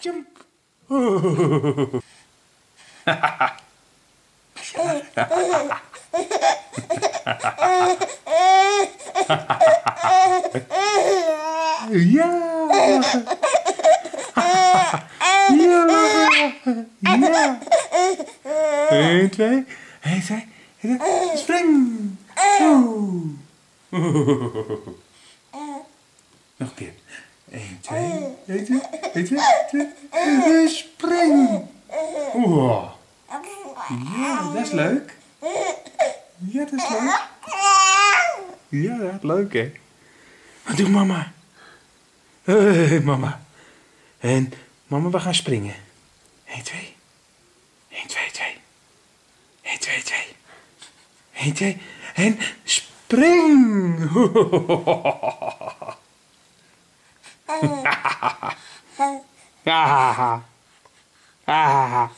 Jump. Ja. Ja. Ja. 1, 2. 1, 2. Spring. Nog een keer. 1, 2. 1, 2. 1, 2. 2. Spring. Wow. Ja, dat is leuk. Ja, dat is leuk. Ja, dat is leuk, hè. Wat doet mama? Hey, mama. En mama, we gaan springen. 1, 2. 1, 2, 2. 1, 2, 2. 1, 2. En spring. Ha ha ha.